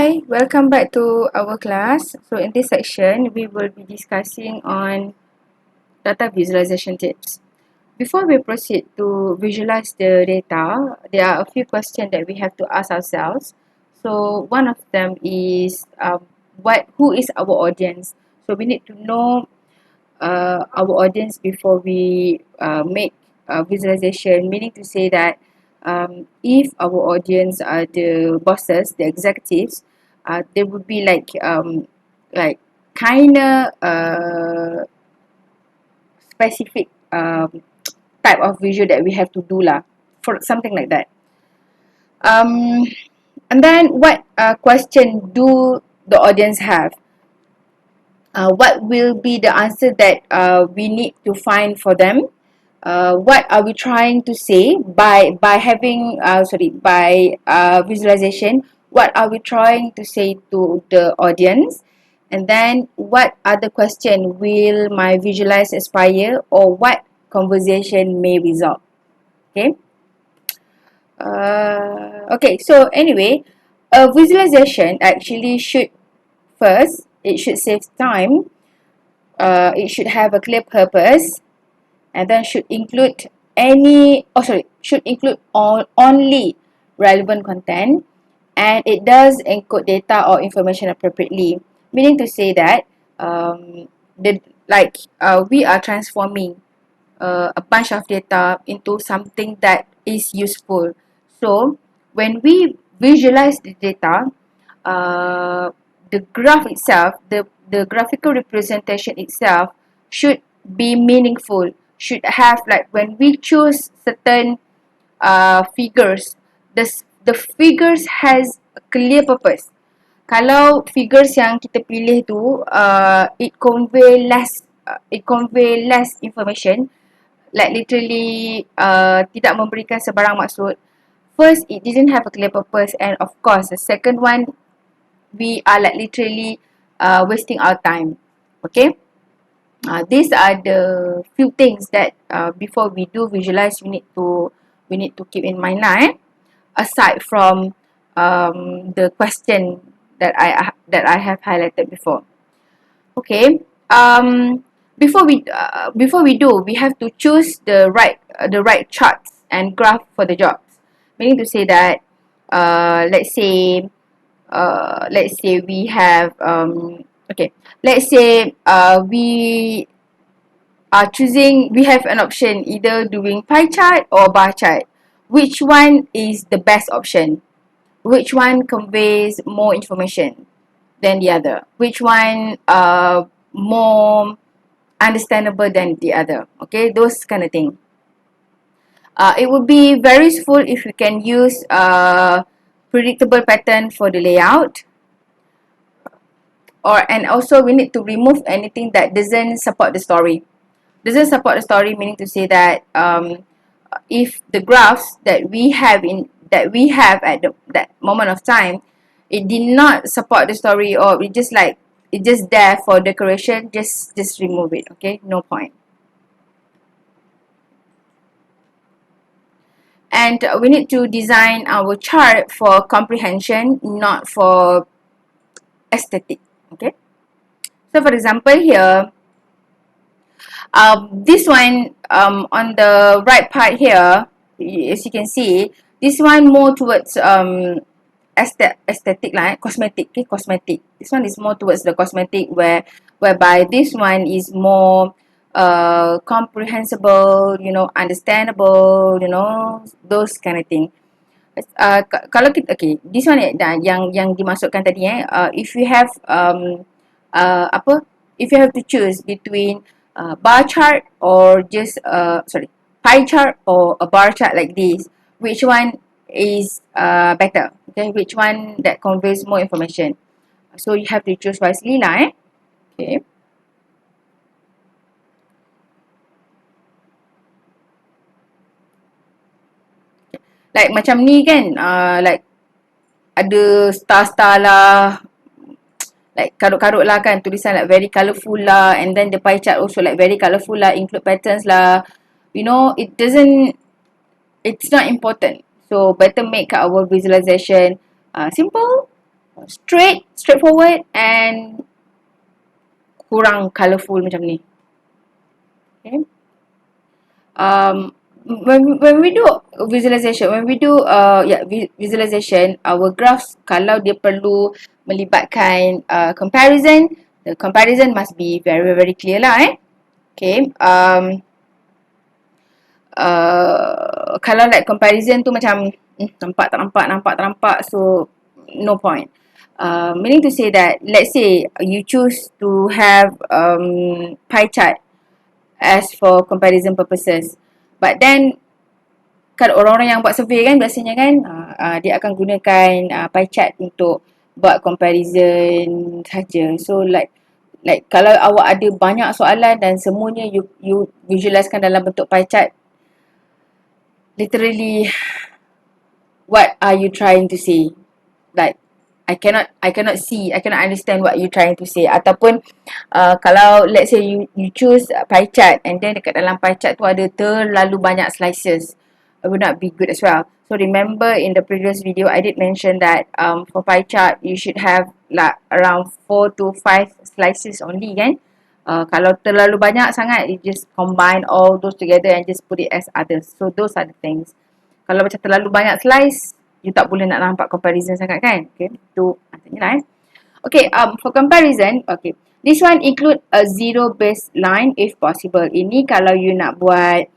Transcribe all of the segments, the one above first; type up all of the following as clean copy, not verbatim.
Hi, welcome back to our class. So in this section, we will be discussing on data visualization tips. Before we proceed to visualize the data, there are a few questions that we have to ask ourselves. So one of them is who is our audience? So we need to know our audience before we make visualization, meaning to say that if our audience are the bosses, the executives, they would be like kind of specific type of visual that we have to do lah, for something like that. Um, and then what question do the audience have? What will be the answer that we need to find for them? What are we trying to say by having by visualization? What are we trying to say to the audience? And then what other question will my visualize aspire, or what conversation may result? Okay. Okay, so anyway, a visualization actually should first, it should save time, it should have a clear purpose, and then should include should include only relevant content, and it does encode data or information appropriately, meaning to say that we are transforming a bunch of data into something that is useful. So when we visualize the data, the graph itself, the graphical representation itself should be meaningful, should have, like, when we choose certain figures, the figures has a clear purpose. Kalau figures yang kita pilih tu it convey less information, like literally tidak memberikan sebarang maksud. First, it didn't have a clear purpose, and of course the second one, we are like literally wasting our time. Okay, these are the few things that before we do visualize, we need to keep in mind lah, aside from the question that I have highlighted before. Okay, before we do, we have to choose the right charts and graph for the jobs, meaning to say that let's say we have let's say we have an option either doing pie chart or bar chart. Which one is the best option? Which one conveys more information than the other? Which one more understandable than the other? Okay, those kind of thing. It would be very useful if we can use predictable pattern for the layout, and also we need to remove anything that doesn't support the story. Doesn't support the story, meaning to say that if the graphs that we have at that moment of time, it did not support the story, or it just there for decoration, just remove it. Okay, no point. And we need to design our chart for comprehension, not for aesthetic. Okay, so for example here, this one on the right part here, as you can see, this one more towards aesthetic, like cosmetic. Okay, cosmetic. This one is more towards the cosmetic, whereby this one is more comprehensible, understandable, those kind of thing. Kalau kita, okay, this one yang dimasukkan tadi, if you have if you have to choose between bar chart or just pie chart or a bar chart like this, which one is better? Okay, which one that conveys more information? So you have to choose wisely lah. Okay. Like macam ni kan, like ada star-star lah, like karut-karut lah kan, tulisan like very colourful lah, and then the pie chart also like very colourful lah, include patterns lah. It's not important. So better make our visualization simple, straightforward and kurang colourful macam ni. Okay. When we do visualization, visualization, our graphs, kalau dia perlu melibatkan comparison, the comparison must be very very clear lah Okay. Kalau like comparison tu macam nampak tak nampak, so no point. Meaning to say that, let's say you choose to have pie chart as for comparison purposes, but then kan orang-orang yang buat survey kan biasanya kan dia akan gunakan pie chart untuk buat comparison saja. So like kalau awak ada banyak soalan dan semuanya you visualizekan dalam bentuk pie chart, literally what are you trying to say? Like I cannot understand what you trying to say. Ataupun kalau let's say you choose pie chart and then dekat dalam pie chart tu ada terlalu banyak slices, it would not be good as well. So remember in the previous video I did mention that for pie chart you should have like around 4 to 5 slices only kan. Kalau terlalu banyak sangat, you just combine all those together and just put it as others. So those are the things. Kalau macam terlalu banyak slice, you tak boleh nak nampak comparison sangat kan. Okay, tu artinya lah Okay, for comparison, okay, this one include a zero base line if possible. Ini kalau you nak buat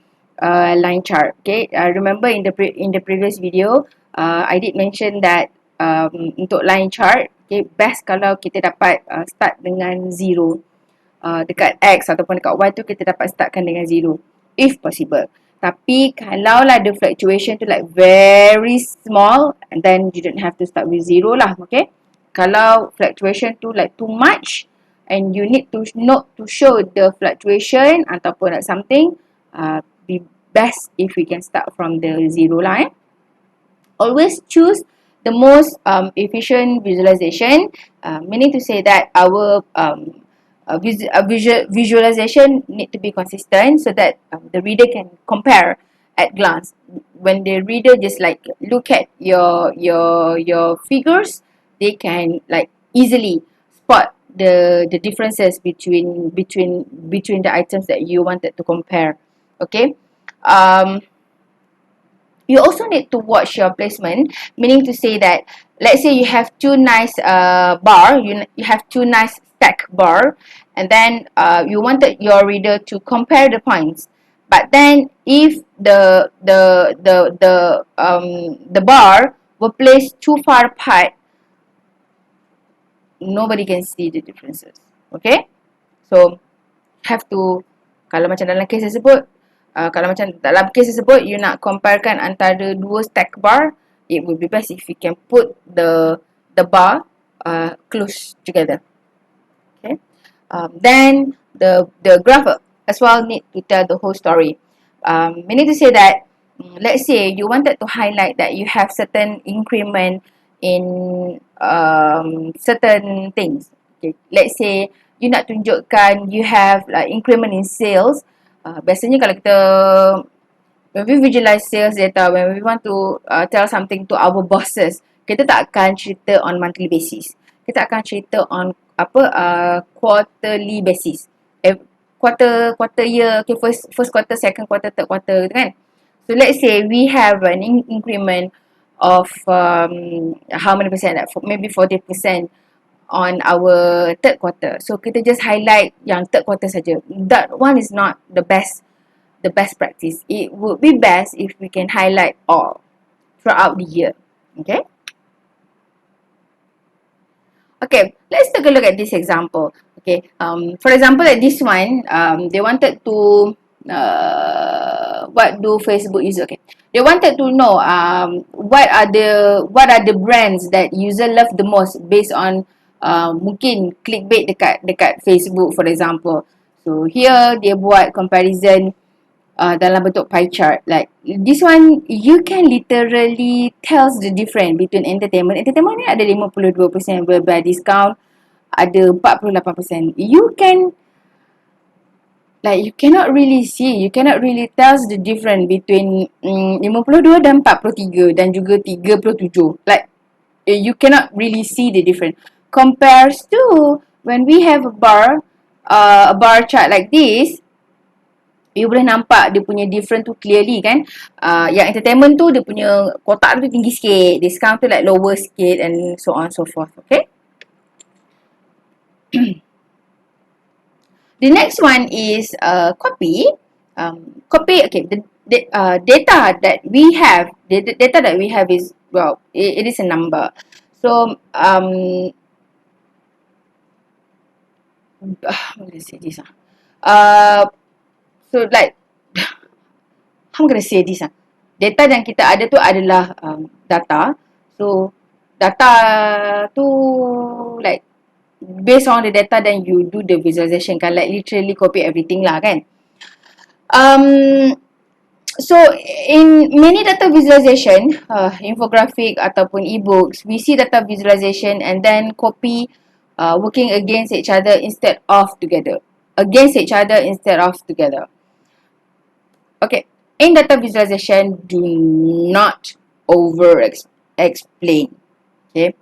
line chart. Okay, remember in the previous video, I did mention that untuk line chart, okay, best kalau kita dapat start dengan zero. Dekat X ataupun dekat Y tu kita dapat startkan dengan zero if possible. Tapi kalau lah the fluctuation tu like very small, and then you don't have to start with zero lah. Okay, kalau fluctuation tu like too much and you need to note to show the fluctuation ataupun like something, be best if we can start from the zero lah Always choose the most efficient visualization, meaning to say that our visualization need to be consistent so that the reader can compare at glance. When the reader just like look at your figures, they can like easily spot the differences between the items that you wanted to compare. Okay. You also need to watch your placement, meaning to say that, let's say you have two nice bar, you have two nice stack bar, and then you wanted your reader to compare the points. But then if the bar were placed too far apart, nobody can see the differences. Okay, so have to, kalau macam dalam kes tersebut, kalau macam dalam kes tersebut you nak comparekan antara dua stack bar, it would be best if you can put the bar close together. Okay, then the graph as well need to tell the whole story. Meaning to say that, let's say you wanted to highlight that you have certain increment in certain things. Okay, let's say you nak tunjukkan you have like increment in sales. Biasanya kalau kita, when we visualize sales data, when we want to tell something to our bosses, kita tak akan cerita on monthly basis. Kita akan cerita on quarterly basis. Quarter year, okay, first quarter, second quarter, third quarter kan. So let's say we have an increment of how many percent, maybe 40% on our third quarter. So kita just highlight yang third quarter saja. That one is not the best practice. It would be best if we can highlight all throughout the year. Okay. Okay, let's take a look at this example. Okay, for example, like this one, they wanted to what do Facebook use? Okay, they wanted to know what are the brands that user love the most based on mungkin clickbait dekat Facebook, for example. So here dia buat comparison dalam bentuk pie chart. Like this one, you can literally tells the difference between entertainment. Entertainment ni ada 52% whereby discount ada 48%. You can like you cannot really see, you cannot really tells the difference between 52 dan 43 dan juga 37. Like you cannot really see the difference. Compares to when we have a bar chart like this, you boleh nampak dia punya different tu clearly kan. Yang entertainment tu dia punya kotak tu tinggi sikit, discount tu like lower sikit, and so on so forth. Okay. The next one is copy. Copy. Okay. The data that we have, the data that we have is, well, it is a number. So I'm gonna say this. So like I'm gonna say this. Data yang kita ada tu adalah data. So data tu like based on the data, then you do the visualization kan, like literally copy everything lah kan. So in many data visualization, infographic ataupun ebooks, we see data visualization and then copy working against each other instead of together. Against each other instead of together. Okay, in data visualization, do not over explain. Okay.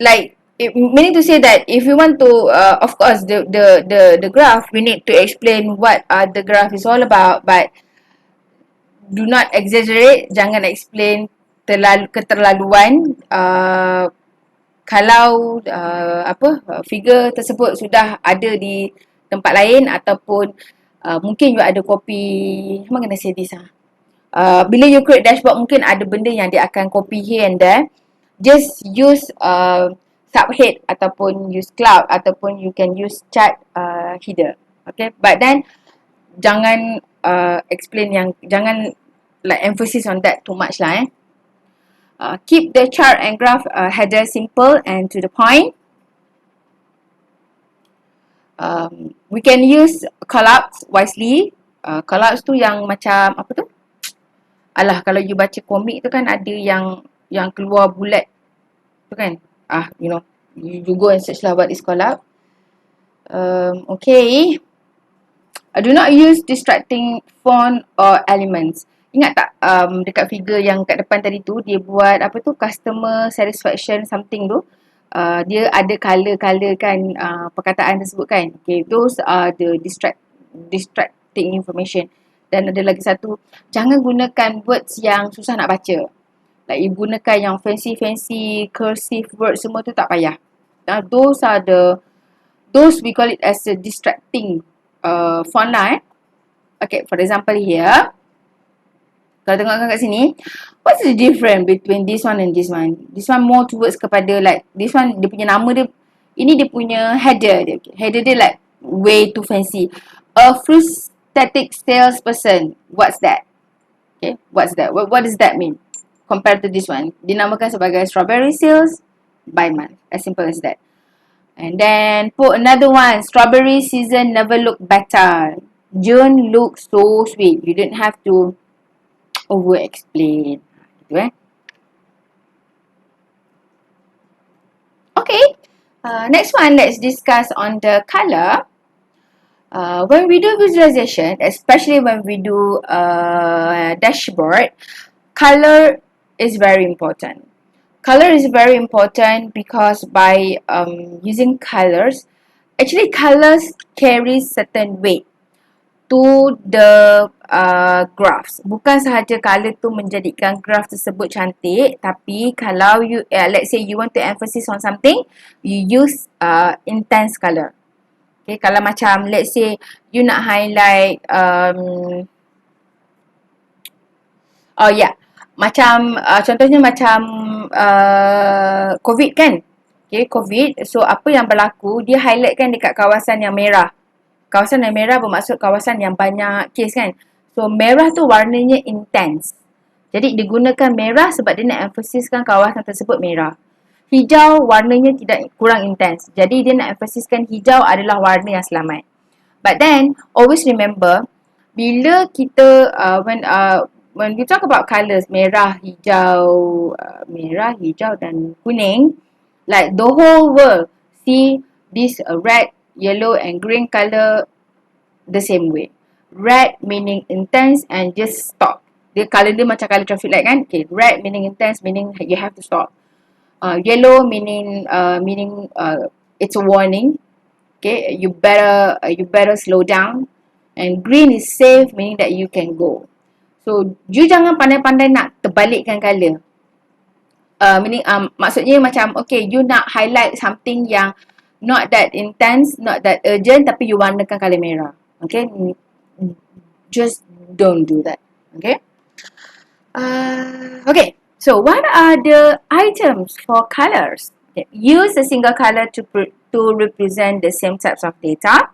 Like meaning to say that if we want to, of course, the graph, we need to explain what the graph is all about, but do not exaggerate. Jangan explain keterlaluan. Kalau figure tersebut sudah ada di tempat lain ataupun mungkin you ada copy, memang kena say this bila you create dashboard, mungkin ada benda yang dia akan copy here and there. Just use subhead ataupun use cloud ataupun you can use chart header. Okay, but then jangan explain jangan like emphasis on that too much lah. Keep the chart and graph header simple and to the point. We can use callouts wisely. Callouts tu yang macam apa tu? Alah, kalau you baca komik tu kan ada yang keluar bulat tu kan. You go and search lah what is callout. Okay. Do not use distracting font or elements. Ingat tak dekat figure yang kat depan tadi tu, dia buat apa tu, customer satisfaction something tu. Dia ada colour-colour kan perkataan tersebut kan. Okay, those are the distracting information. Dan ada lagi satu, jangan gunakan words yang susah nak baca. Like you gunakan yang fancy cursive words semua tu tak payah. Those we call it as a distracting font lah. Okay, for example here, kalau tengokkan kat sini, what's the difference between this one and this one? This one more towards kepada like, this one dia punya nama dia, ini dia punya header dia. Header dia like way too fancy. A static salesperson. What's that? Okay, what's that? What does that mean? Compared to this one, dinamakan sebagai strawberry sales by month. As simple as that. And then put another one. Strawberry season never look better. June looks so sweet. You don't have to over explain. Gitu Okay. Next one, let's discuss on the color. When we do visualization, especially when we do dashboard, color is very important. Color is very important because by using colors, actually colors carry certain weight to the graphs. Bukan sahaja color tu menjadikan graph tersebut cantik, tapi kalau you let's say you want to emphasize on something, you use intense color. Okay, kalau macam let's say you nak highlight macam contohnya macam COVID kan. Okay, COVID. So apa yang berlaku, dia highlight kan dekat kawasan yang merah. Kawasan yang merah bermaksud kawasan yang banyak kes kan. So merah tu warnanya intense. Jadi digunakan merah sebab dia nak emphasiskan kawasan tersebut merah. Hijau warnanya tidak kurang intense. Jadi dia nak emphasiskan hijau adalah warna yang selamat. But then always remember, bila kita when we talk about colours, merah, hijau dan kuning, like the whole world see this red, yellow and green colour the same way. Red meaning intense and just stop. Dia colour dia macam colour traffic light kan. Okay, red meaning intense, meaning you have to stop. Yellow meaning it's a warning. Okay, you better slow down. And green is safe, meaning that you can go. So you jangan pandai-pandai nak terbalikkan colour. Meaning maksudnya macam okay, you nak highlight something yang not that intense, not that urgent, tapi you warnakan colour merah. Okay, just don't do that. Okay. Okay. So what are the items for colors? Okay. Use a single color to represent the same types of data.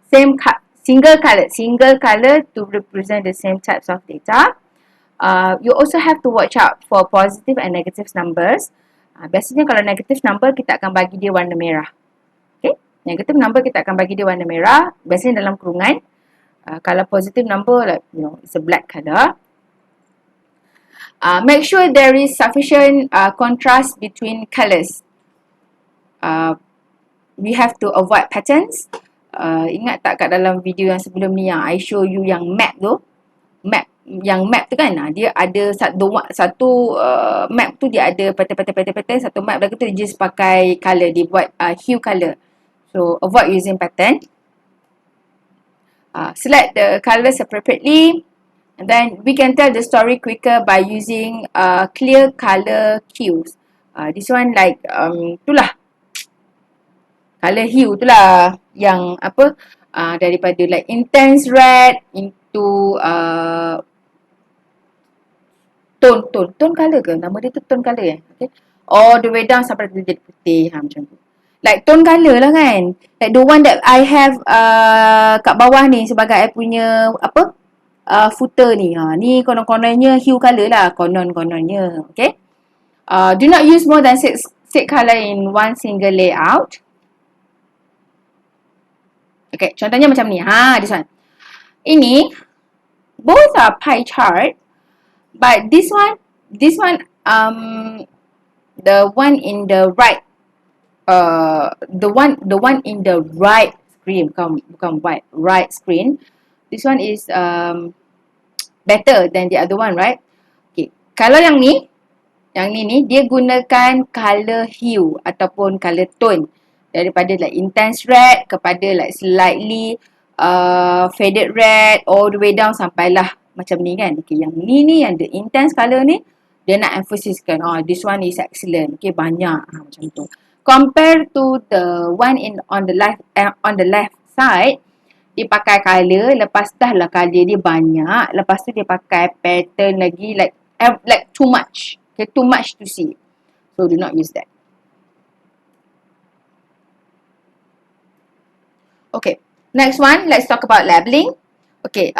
Single color to represent the same types of data. You also have to watch out for positive and negative numbers. Biasanya kalau negative number kita akan bagi dia warna merah. Okay, negative number kita akan bagi dia warna merah. Biasanya dalam kurungan. Kalau positive number, like it's a black color. Make sure there is sufficient contrast between colors. We have to avoid patterns. Ingat tak kat dalam video yang sebelum ni yang I show you yang map tu? Map tu kan, dia ada satu map tu dia ada pattern, satu map lagi tu dia just pakai colour, dia buat hue colour. So avoid using pattern. Select the colours appropriately, and then we can tell the story quicker by using clear colour cues. This one like itulah colour hue tu lah yang apa daripada like intense red into tone colour ke? Nama dia tu tone colour okay? All the way down sampai dia jadi putih macam tu. Like tone colour lah kan. Like the one that I have kat bawah ni sebagai I punya apa footer ni. Ni konon-kononnya hue colour lah. Konon-kononnya. Okay. Do not use more than 6 colour in one single layout. Okay, contohnya macam ni. This one. Ini, both are pie chart. But this one, the one in the right, the one in the right screen, bukan right screen. This one is better than the other one, right? Okay, kalau yang ni dia gunakan color hue ataupun color tone daripada like intense red kepada like slightly faded red all the way down sampailah macam ni kan. Okay, yang ni yang the intense colour ni dia nak emphasiskan this one is excellent. Okay, banyak macam tu. Compare to the one on the left side, dia pakai colour, lepas dah lah colour dia banyak, lepas tu dia pakai pattern lagi like too much. Okay, too much to see. So do not use that. Okay, next one, let's talk about labeling. Okay,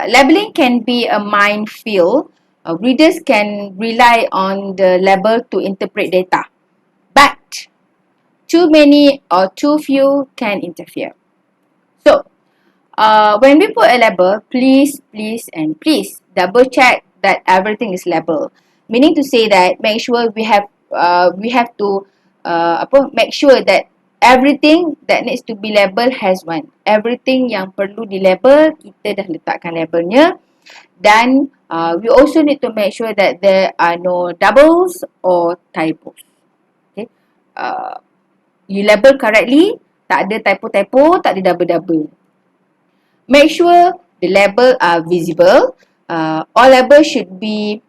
labeling can be a minefield. Readers can rely on the label to interpret data, but too many or too few can interfere. So, when we put a label, please double check that everything is labeled. Meaning to say that make sure we have to make sure that everything that needs to be labelled has one. Everything yang perlu dilabel, kita dah letakkan labelnya. Dan we also need to make sure that there are no doubles or typos. Okay. You label correctly, tak ada typo, tak ada double. Make sure the label are visible. All labels should be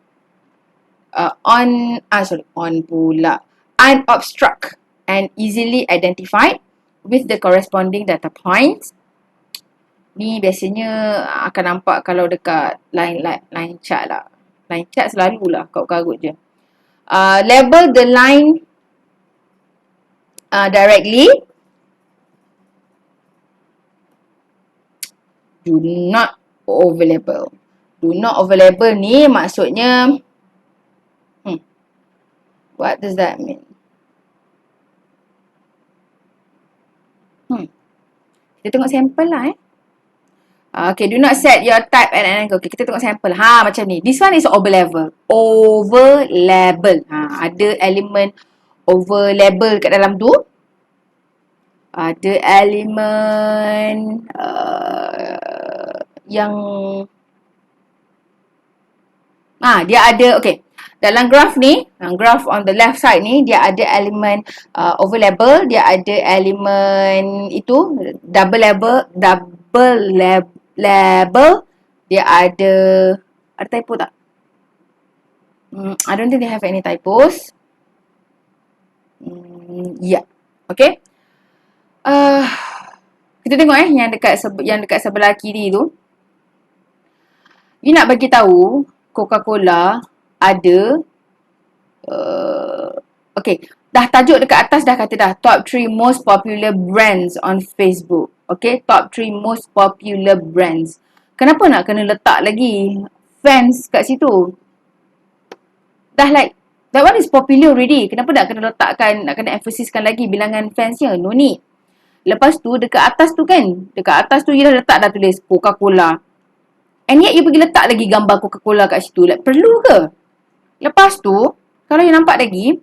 unobstruct and easily identified with the corresponding data points. Ni biasanya akan nampak kalau dekat line chart lah. Line chart selalulah karut-karut je. Label the line directly. Do not overlabel. Do not overlabel ni maksudnya what does that mean? Kita tengok sampel lah Okay, do not set your type at an angle. Okay, kita tengok sampel. Macam ni. This one is overlabel. Overlabel. Ada elemen overlabel kat dalam tu. Ada elemen yang Dia ada, okay. Dalam graph ni, graph on the left side ni, dia ada elemen over label, dia ada elemen itu, label, dia ada typo tak? I don't think they have any typos. Yeah. Okay. Kita tengok yang dekat sebelah kiri tu. Dia nak bagi tahu Coca-Cola ada okay, dah tajuk dekat atas dah kata dah top 3 most popular brands on Facebook. Okay, top 3 most popular brands. Kenapa nak kena letak lagi fans kat situ? Dah like that one is popular already. Kenapa nak kena letakkan, nak kena emphasiskan lagi bilangan fansnya? No need. Lepas tu dekat atas tu kan, dekat atas tu you dah letak dah tulis Coca-Cola. And yet you pergi letak lagi gambar Coca-Cola kat situ. Like perlu ke? Lepas tu, kalau you nampak lagi,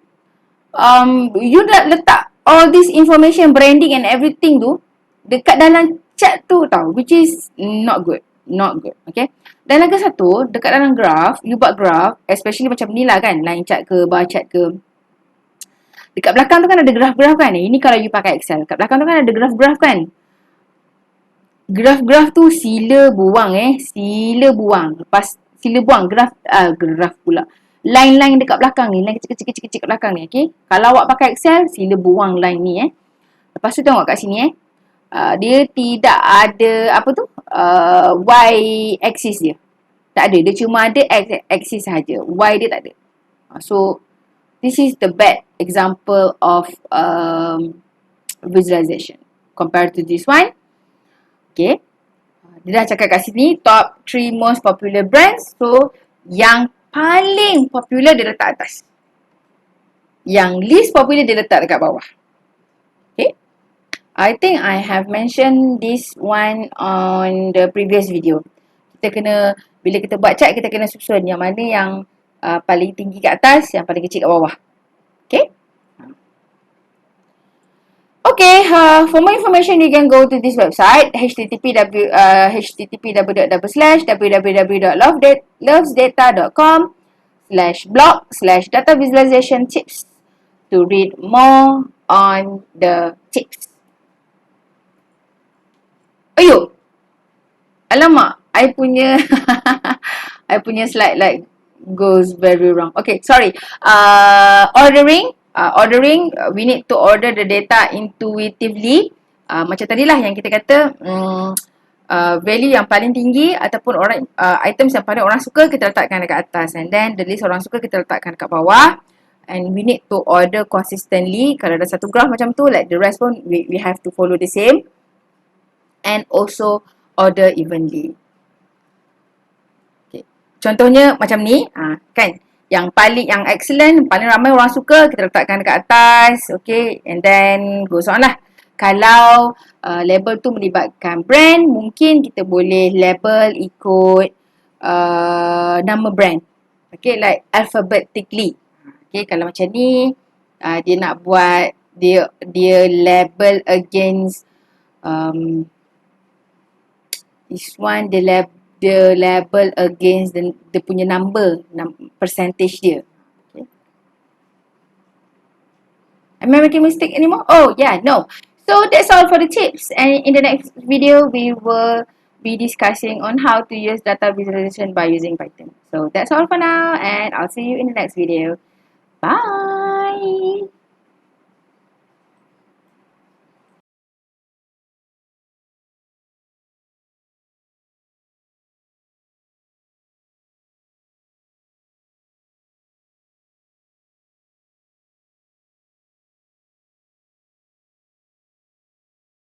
you dah letak all this information, branding and everything tu dekat dalam chat tu tau, which is not good. Not good. Okay. Dan lagi satu, dekat dalam graph, you buat graph, especially macam ni lah kan, line chart ke, bar chart ke. Dekat belakang tu kan ada graph-graph kan. Ini kalau you pakai Excel. Kat belakang tu kan ada graph-graph kan. Graph-graph tu sila buang Sila buang. Lepas sila buang graph pula. Line-line dekat belakang ni, line kecil-kecil kat belakang ni, okay? Kalau awak pakai Excel, sila buang line ni Lepas tu tengok kat sini dia tidak ada apa tu? Y axis dia. Tak ada, dia cuma ada X axis saja. Y dia tak ada. So this is the bad example of visualization compared to this one. Okay. Dia dah cakap kat sini top 3 most popular brands. So yang paling popular dia letak atas. Yang least popular dia letak dekat bawah. Okay. I think I have mentioned this one on the previous video. Kita kena, bila kita buat chart, kita kena susun yang mana yang paling tinggi kat atas, yang paling kecil kat bawah. Okay. Okay, for more information you can go to this website http://www.lovesdata.com/blog/data visualization tips to read more on the tips. Ayuh, alamak, I punya I punya slide like goes very wrong. Okay, sorry. Ordering, we need to order the data intuitively. Macam tadilah yang kita kata, value yang paling tinggi ataupun orang items yang paling orang suka kita letakkan dekat atas, and then the list orang suka kita letakkan dekat bawah. And we need to order consistently. Kalau ada satu graph macam tu, like the rest pun we have to follow the same. And also order evenly. Okay. Contohnya macam ni, kan? Yang excellent, paling ramai orang suka, kita letakkan dekat atas. Okay. And then goes on lah. Kalau label tu melibatkan brand, mungkin kita boleh label ikut nama brand. Okay, like alphabetically. Okay, kalau macam ni, dia nak buat, dia label against this one, the label against the punya number, percentage dia. Okay. Am I making mistake anymore? Oh yeah, no. So that's all for the tips, and in the next video we will be discussing on how to use data visualization by using Python. So that's all for now, and I'll see you in the next video. Bye.